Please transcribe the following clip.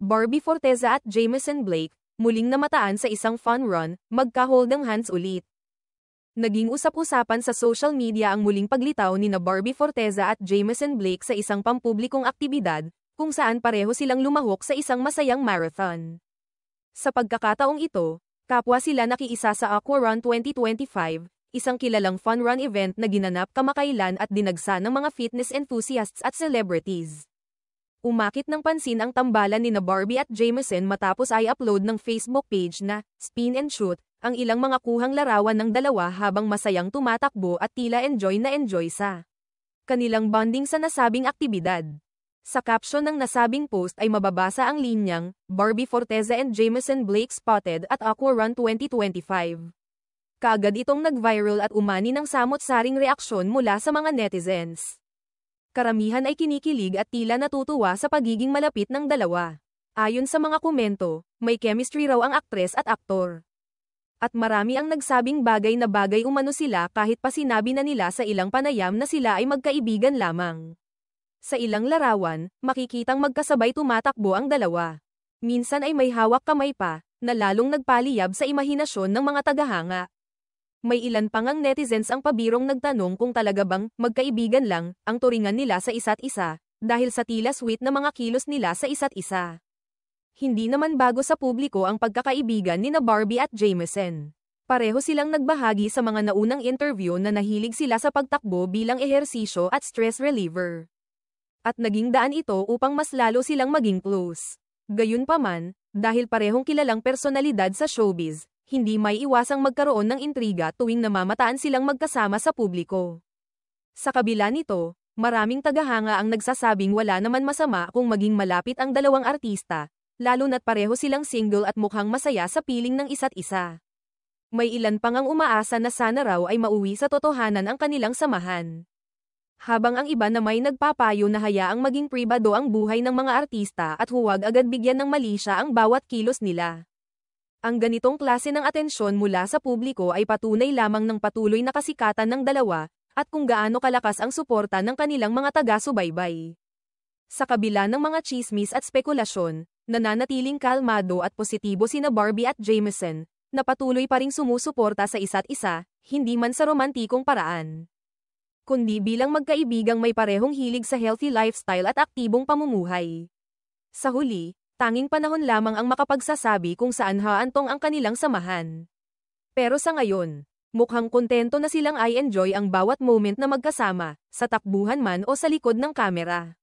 Barbie Forteza at Jameson Blake, muling namataan sa isang fun run, magka-holding hands ulit. Naging usap-usapan sa social media ang muling paglitaw ni na Barbie Forteza at Jameson Blake sa isang pampublikong aktibidad, kung saan pareho silang lumahok sa isang masayang marathon. Sa pagkakataong ito, kapwa sila nakiisa sa Aqua Run 2025, isang kilalang fun run event na ginanap kamakailan at dinagsa ng mga fitness enthusiasts at celebrities. Umakit ng pansin ang tambalan ni na Barbie at Jameson matapos ay upload ng Facebook page na Spin and Shoot ang ilang mga kuhang larawan ng dalawa habang masayang tumatakbo at tila enjoy sa kanilang bonding sa nasabing aktibidad. Sa caption ng nasabing post ay mababasa ang linyang, Barbie Forteza and Jameson Blake spotted at Aqua Run 2025. Kaagad itong nag-viral at umani ng samot-saring reaksyon mula sa mga netizens. Karamihan ay kinikilig at tila natutuwa sa pagiging malapit ng dalawa. Ayon sa mga komento, may chemistry raw ang aktres at aktor. At marami ang nagsabing bagay na bagay umano sila kahit pa sinabi na nila sa ilang panayam na sila ay magkaibigan lamang. Sa ilang larawan, makikitang magkasabay tumatakbo ang dalawa. Minsan ay may hawak kamay pa, na lalong nagpaliyab sa imahinasyon ng mga tagahanga. May ilan pang ang netizens ang pabirong nagtanong kung talaga bang magkaibigan lang ang turingan nila sa isa't isa, dahil sa tila sweet na mga kilos nila sa isa't isa. Hindi naman bago sa publiko ang pagkakaibigan ni na Barbie at Jameson. Pareho silang nagbahagi sa mga naunang interview na nahilig sila sa pagtakbo bilang ehersisyo at stress reliever. At naging daan ito upang mas lalo silang maging close. Gayunpaman, dahil parehong kilalang personalidad sa showbiz, hindi may iwasang magkaroon ng intriga tuwing namamataan silang magkasama sa publiko. Sa kabila nito, maraming tagahanga ang nagsasabing wala naman masama kung maging malapit ang dalawang artista, lalo na't pareho silang single at mukhang masaya sa piling ng isa't isa. May ilan pang ang umaasa na sana raw ay mauwi sa totohanan ang kanilang samahan. Habang ang iba na may nagpapayo na hayaang maging pribado ang buhay ng mga artista at huwag agad bigyan ng mali siya ang bawat kilos nila. Ang ganitong klase ng atensyon mula sa publiko ay patunay lamang ng patuloy na kasikatan ng dalawa, at kung gaano kalakas ang suporta ng kanilang mga taga-subaybay. Sa kabila ng mga tsismis at spekulasyon, nananatiling kalmado at positibo sina Barbie at Jameson, na patuloy pa ring sumusuporta sa isa't isa, hindi man sa romantikong paraan, kundi bilang magkaibigang may parehong hilig sa healthy lifestyle at aktibong pamumuhay. Sa huli, tanging panahon lamang ang makapagsasabi kung saan haantong ang kanilang samahan. Pero sa ngayon, mukhang kontento na silang i-enjoy ang bawat moment na magkasama, sa takbuhan man o sa likod ng kamera.